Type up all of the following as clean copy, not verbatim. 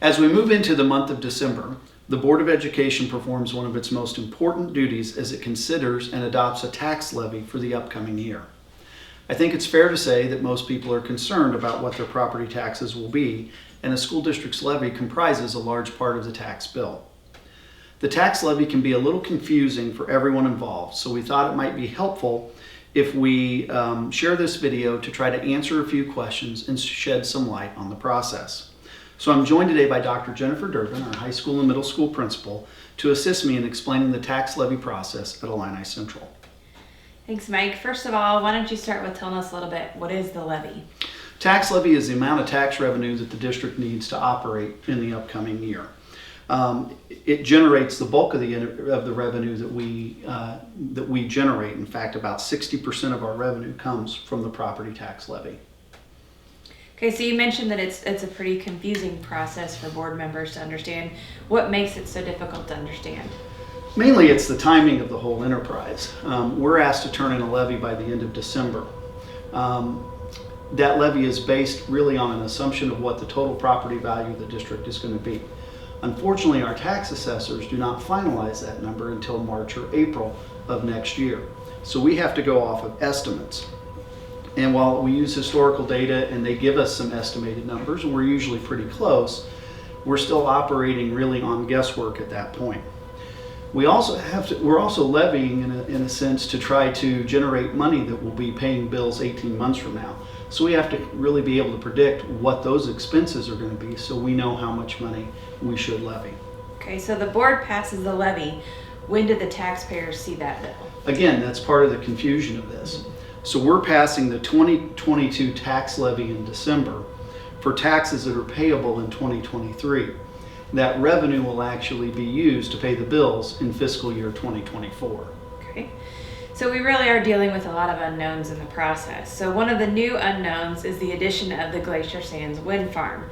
As we move into the month of December, the Board of Education performs one of its most important duties as it considers and adopts a tax levy for the upcoming year. I think it's fair to say that most people are concerned about what their property taxes will be, and a school district's levy comprises a large part of the tax bill. The tax levy can be a little confusing for everyone involved, so we thought it might be helpful if we share this video to try to answer a few questions and shed some light on the process. So I'm joined today by Dr. Jennifer Durbin, our high school and middle school principal, to assist me in explaining the tax levy process at Illini Central. Thanks, Mike. First of all, why don't you start with telling us a little bit, what is the levy? Tax levy is the amount of tax revenue that the district needs to operate in the upcoming year. It generates the bulk of the revenue that we generate. In fact, about 60% of our revenue comes from the property tax levy. Okay, so you mentioned that it's a pretty confusing process for board members to understand. What makes it so difficult to understand? Mainly, it's the timing of the whole enterprise. We're asked to turn in a levy by the end of December. That levy is based really on an assumption of what the total property value of the district is going to be. Unfortunately, our tax assessors do not finalize that number until March or April of next year. So we have to go off of estimates. And while we use historical data and they give us some estimated numbers, and we're usually pretty close, we're still operating really on guesswork at that point. We're also levying in a sense to try to generate money that will be paying bills 18 months from now. So we have to really be able to predict what those expenses are going to be so we know how much money we should levy. Okay, so the board passes the levy. When did the taxpayers see that bill? Again, that's part of the confusion of this. So we're passing the 2022 tax levy in December for taxes that are payable in 2023. That revenue will actually be used to pay the bills in fiscal year 2024. Okay, so we really are dealing with a lot of unknowns in the process. So one of the new unknowns is the addition of the Glacier Sands wind farm.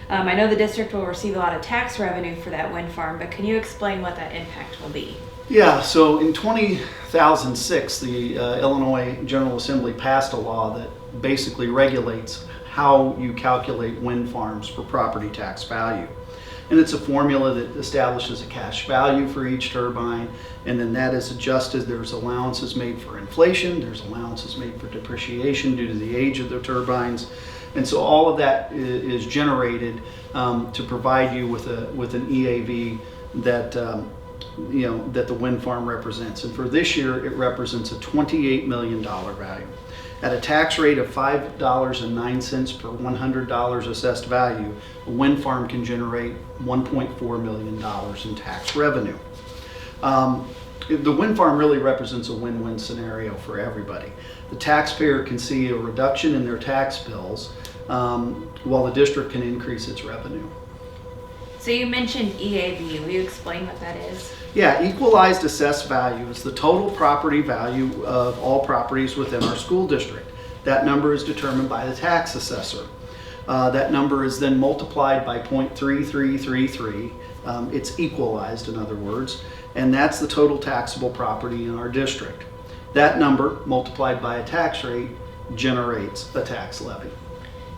I know the district will receive a lot of tax revenue for that wind farm, but can you explain what that impact will be? Yeah, so in 2006, the Illinois General Assembly passed a law that basically regulates how you calculate wind farms for property tax value. And it's a formula that establishes a cash value for each turbine, and then that is adjusted. There's allowances made for inflation, there's allowances made for depreciation due to the age of the turbines. And so all of that is generated to provide you with an EAV that that the wind farm represents. And for this year, it represents a $28 million value. At a tax rate of $5.09 per $100 assessed value, a wind farm can generate $1.4 million in tax revenue. The wind farm really represents a win-win scenario for everybody. The taxpayer can see a reduction in their tax bills while the district can increase its revenue. So you mentioned EAV. Will you explain what that is? Yeah, equalized assessed value is the total property value of all properties within our school district. That number is determined by the tax assessor. That number is then multiplied by 0.3333. It's equalized, in other words, and that's the total taxable property in our district. That number multiplied by a tax rate generates a tax levy.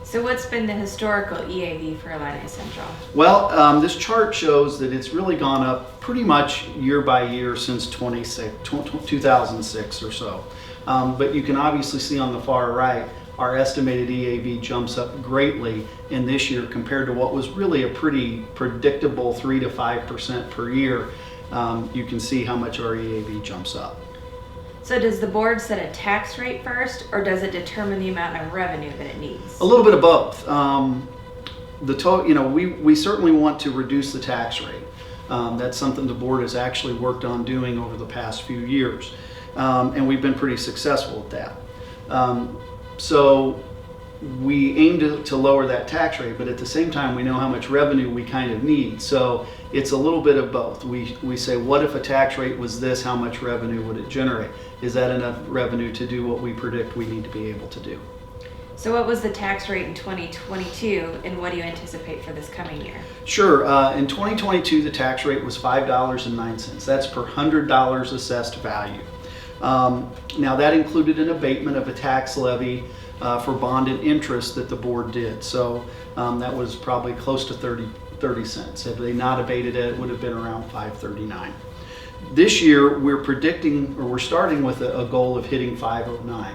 So what's been the historical EAV for Illini Central? Well, this chart shows that it's really gone up pretty much year by year since 2006 or so. But you can obviously see on the far right, our estimated EAV jumps up greatly in this year compared to what was really a pretty predictable 3 to 5% per year. You can see how much our EAV jumps up. So does the board set a tax rate first, or does it determine the amount of revenue that it needs? A little bit of both. We certainly want to reduce the tax rate. That's something the board has actually worked on doing over the past few years, and we've been pretty successful at that. So we aim to lower that tax rate, but at the same time, we know how much revenue we kind of need. So it's a little bit of both. We say, what if a tax rate was this? How much revenue would it generate? Is that enough revenue to do what we predict we need to be able to do? So what was the tax rate in 2022, and what do you anticipate for this coming year? Sure. In 2022, the tax rate was $5.09. That's per $100 assessed value. Now that included an abatement of a tax levy for bond and interest that the board did. So that was probably close to 30 cents. Had they not abated it, it would have been around $5.39. This year, we're starting with a goal of hitting $5.09.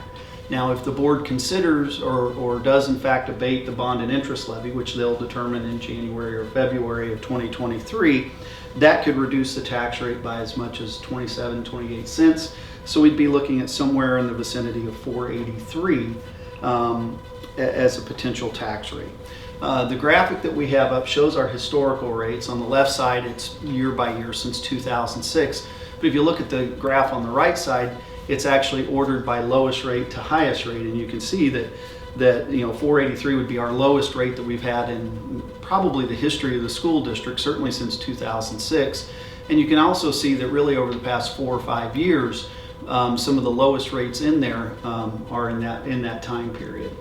Now, if the board considers or does in fact abate the bond and interest levy, which they'll determine in January or February of 2023, that could reduce the tax rate by as much as 28 cents. So we'd be looking at somewhere in the vicinity of $4.83 as a potential tax rate. The graphic that we have up shows our historical rates. On the left side, it's year by year since 2006. But if you look at the graph on the right side, it's actually ordered by lowest rate to highest rate, and you can see that 483 would be our lowest rate that we've had in probably the history of the school district, certainly since 2006. And you can also see that really over the past 4 or 5 years, some of the lowest rates in there are in that time period.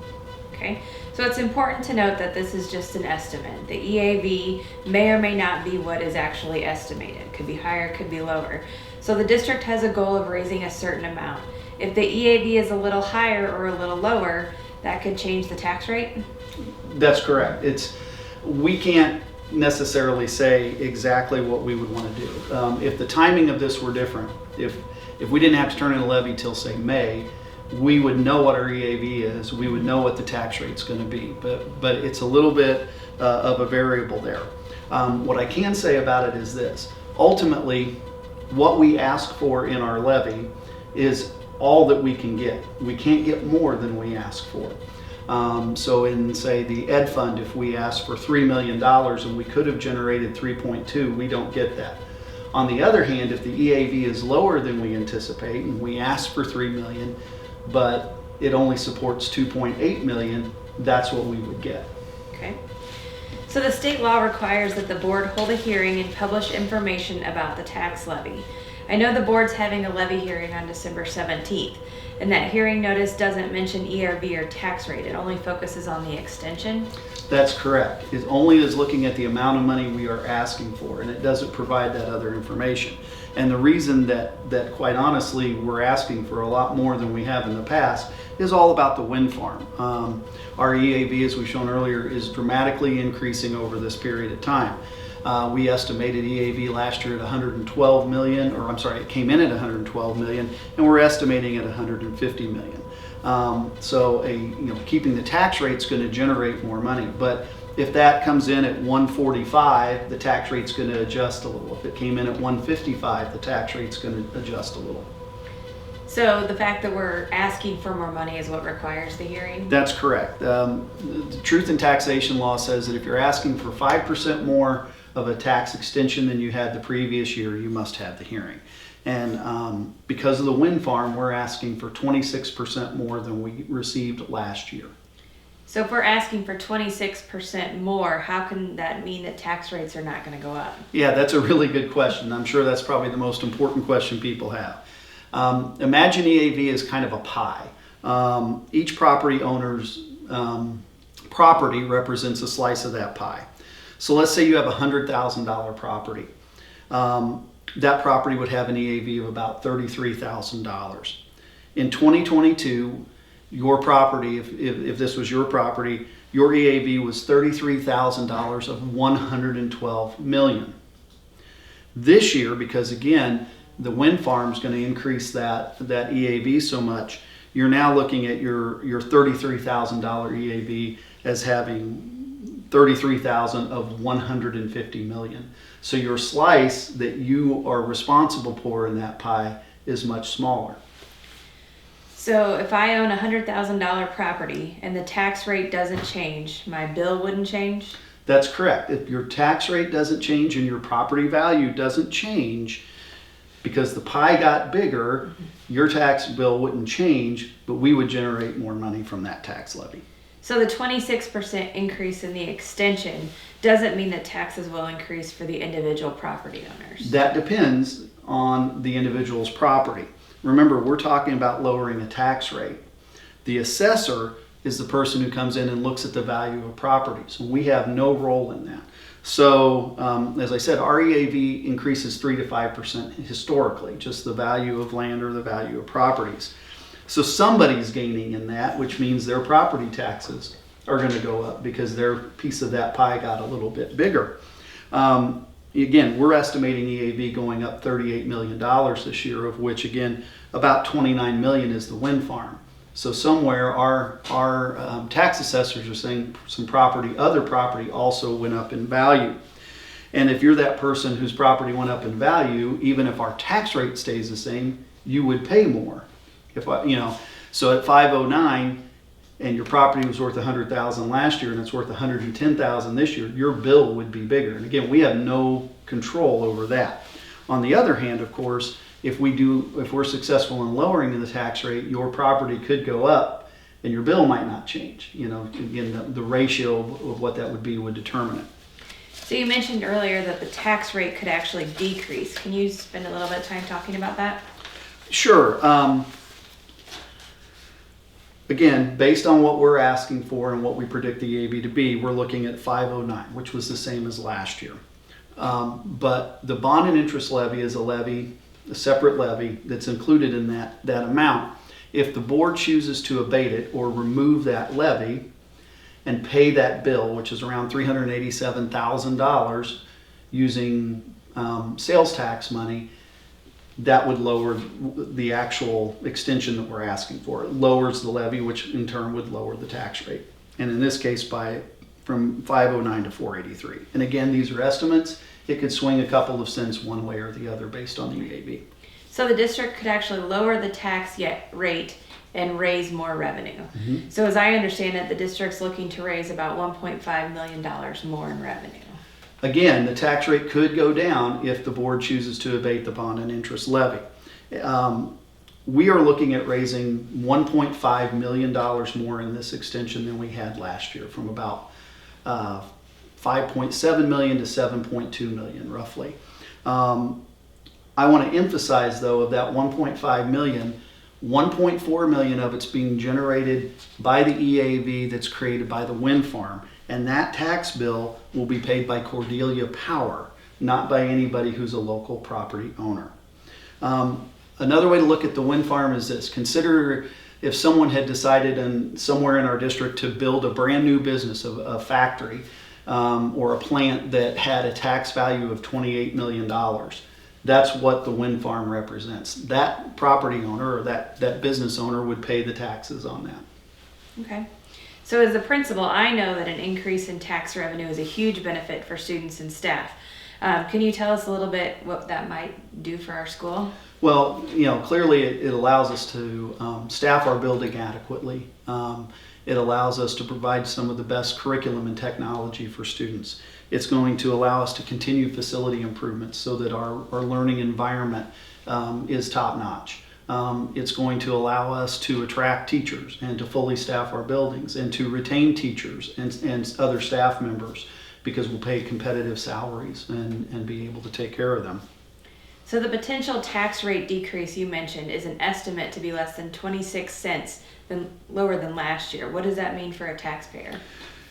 Okay, so it's important to note that this is just an estimate. The EAV may or may not be what is actually estimated. It could be higher, it could be lower. So the district has a goal of raising a certain amount. If the EAV is a little higher or a little lower, that could change the tax rate? That's correct. We can't necessarily say exactly what we would want to do. If the timing of this were different, if we didn't have to turn in a levy till say May, we would know what our EAV is, we would know what the tax rate's going to be, but it's a little bit of a variable there. What I can say about it is this: ultimately, what we ask for in our levy is all that we can get. We can't get more than we ask for. So in, say, the Ed Fund, if we ask for $3 million and we could have generated 3.2, we don't get that. On the other hand, if the EAV is lower than we anticipate and we ask for $3 million, but it only supports 2.8 million, that's what we would get. Okay. So the state law requires that the board hold a hearing and publish information about the tax levy. I know the board's having a levy hearing on December 17th, and that hearing notice doesn't mention ERV or tax rate. It only focuses on the extension. That's correct. It only is looking at the amount of money we are asking for, and it doesn't provide that other information. And the reason that quite honestly we're asking for a lot more than we have in the past is all about the wind farm. Our EAV, as we've shown earlier, is dramatically increasing over this period of time. We estimated EAV last year at 112 million, or I'm sorry, it came in at 112 million, and we're estimating at 150 million. So keeping the tax rate's going to generate more money, but if that comes in at 145, the tax rate's going to adjust a little. If it came in at 155, the tax rate's going to adjust a little. So the fact that we're asking for more money is what requires the hearing? That's correct. The truth in taxation law says that if you're asking for 5% more of a tax extension than you had the previous year, you must have the hearing. And because of the wind farm, we're asking for 26% more than we received last year. So if we're asking for 26% more, how can that mean that tax rates are not going to go up? Yeah, that's a really good question. I'm sure that's probably the most important question people have. Imagine EAV is kind of a pie. Each property owner's property represents a slice of that pie. So let's say you have a $100,000 property. That property would have an EAV of about $33,000. In 2022, your property, if this was your property, your EAV was $33,000 of 112 million. This year, because again, the wind farm is going to increase that EAV so much, you're now looking at your $33,000 EAV as having 33,000 of 150 million. So your slice that you are responsible for in that pie is much smaller. So if I own a $100,000 property and the tax rate doesn't change, my bill wouldn't change? That's correct. If your tax rate doesn't change and your property value doesn't change, because the pie got bigger, your tax bill wouldn't change, but we would generate more money from that tax levy. So the 26% increase in the extension doesn't mean that taxes will increase for the individual property owners? That depends on the individual's property. Remember, we're talking about lowering a tax rate. The assessor is the person who comes in and looks at the value of properties, and we have no role in that. So, as I said, our EAV increases 3 to 5% historically, just the value of land or the value of properties. So somebody's gaining in that, which means their property taxes are going to go up because their piece of that pie got a little bit bigger. Again, we're estimating EAV going up $38 million this year, of which, again, about $29 million is the wind farm. So somewhere our tax assessors are saying some other property also went up in value. And if you're that person whose property went up in value, even if our tax rate stays the same, you would pay more. So at 509, and your property was worth $100,000 last year and it's worth $110,000 this year, your bill would be bigger. And again, we have no control over that. On the other hand, of course, if we're successful in lowering the tax rate, your property could go up and your bill might not change. Again, the ratio of what that would be would determine it. So you mentioned earlier that the tax rate could actually decrease. Can you spend a little bit of time talking about that? Sure. Again, based on what we're asking for and what we predict the EAV to be, we're looking at 509, which was the same as last year. But the bond and interest levy is a separate levy that's included in that amount. If the board chooses to abate it or remove that levy and pay that bill, which is around $387,000 using sales tax money, that would lower the actual extension that we're asking for. It lowers the levy, which in turn would lower the tax rate. And in this case, from 509 to 483. And again, these are estimates. It could swing a couple of cents one way or the other based on the EAV. So the district could actually lower the tax rate and raise more revenue. Mm-hmm. So as I understand it, the district's looking to raise about $1.5 million more in revenue. Again, the tax rate could go down if the board chooses to abate the bond and interest levy. We are looking at raising $1.5 million more in this extension than we had last year, from about 5.7 million to 7.2 million roughly. I want to emphasize though, of that 1.5 million, 1.4 million of it's being generated by the EAV that's created by the wind farm. And that tax bill will be paid by Cordelia Power, not by anybody who's a local property owner. Another way to look at the wind farm is this. Consider if someone had decided somewhere in our district to build a brand new business, a factory, or a plant that had a tax value of $28 million. That's what the wind farm represents. That property owner or that business owner would pay the taxes on that. Okay. So as a principal, I know that an increase in tax revenue is a huge benefit for students and staff. Can you tell us a little bit what that might do for our school? Well, clearly it allows us to staff our building adequately. It allows us to provide some of the best curriculum and technology for students. It's going to allow us to continue facility improvements so that our learning environment is top-notch. It's going to allow us to attract teachers and to fully staff our buildings and to retain teachers and other staff members, because we'll pay competitive salaries and be able to take care of them. So the potential tax rate decrease you mentioned is an estimate to be less than 26 cents lower than last year. What does that mean for a taxpayer?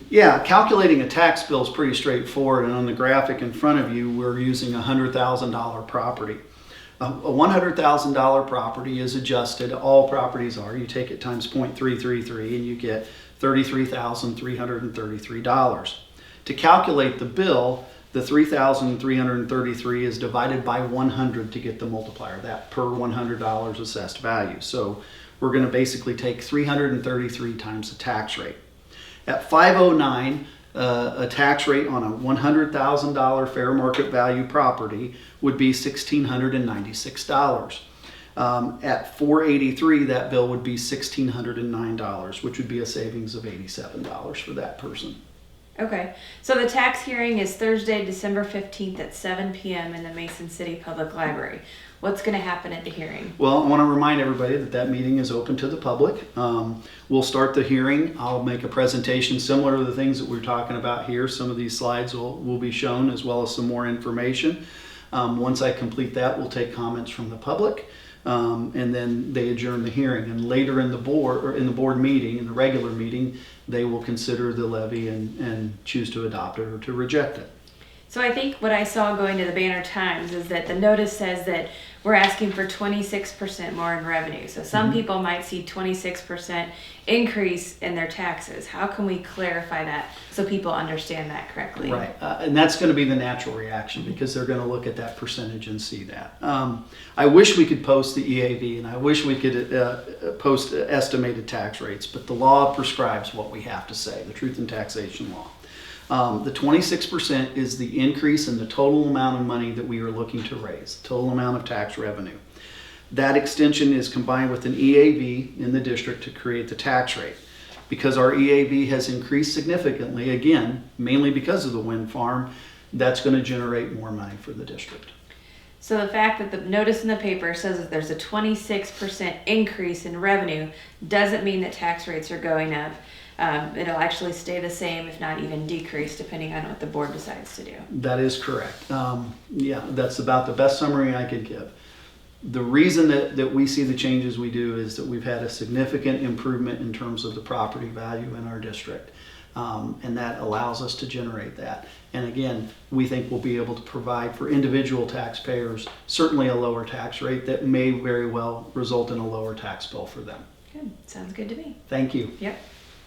Yeah, calculating a tax bill is pretty straightforward, and on the graphic in front of you, we're using a $100,000 property. A $100,000 property is adjusted, all properties are, you take it times 0.333 and you get $33,333. To calculate the bill, the $3,333 is divided by 100 to get the multiplier, that per $100 assessed value. So we're going to basically take 333 times the tax rate. At 509, a tax rate on a $100,000 fair market value property would be $1,696. At 483, that bill would be $1,609, which would be a savings of $87 for that person. Okay, so the tax hearing is Thursday, December 15th at 7 p.m. in the Mason City Public Library. What's going to happen at the hearing? Well, I want to remind everybody that meeting is open to the public. We'll start the hearing. I'll make a presentation similar to the things that we're talking about here. Some of these slides will be shown, as well as some more information. Once I complete that, we'll take comments from the public, and then they adjourn the hearing. And later in the board meeting, in the regular meeting, they will consider the levy and choose to adopt it or to reject it. So I think what I saw going to the Banner Times is that the notice says that we're asking for 26% more in revenue. So some people might see 26% increase in their taxes. How can we clarify that so people understand that correctly? Right, and that's going to be the natural reaction because they're going to look at that percentage and see that. I wish we could post the EAV and I wish we could post estimated tax rates, but the law prescribes what we have to say, the Truth in Taxation Law. The 26% is the increase in the total amount of money that we are looking to raise, total amount of tax revenue. That extension is combined with an EAV in the district to create the tax rate. Because our EAV has increased significantly, again, mainly because of the wind farm, that's going to generate more money for the district. So the fact that the notice in the paper says that there's a 26% increase in revenue doesn't mean that tax rates are going up. It'll actually stay the same, if not even decrease, depending on what the board decides to do. That is correct. Yeah, that's about the best summary I could give. The reason that we see the changes we do is that we've had a significant improvement in terms of the property value in our district. And that allows us to generate that. And again, we think we'll be able to provide for individual taxpayers certainly a lower tax rate that may very well result in a lower tax bill for them. Good. Sounds good to me. Thank you. Yep.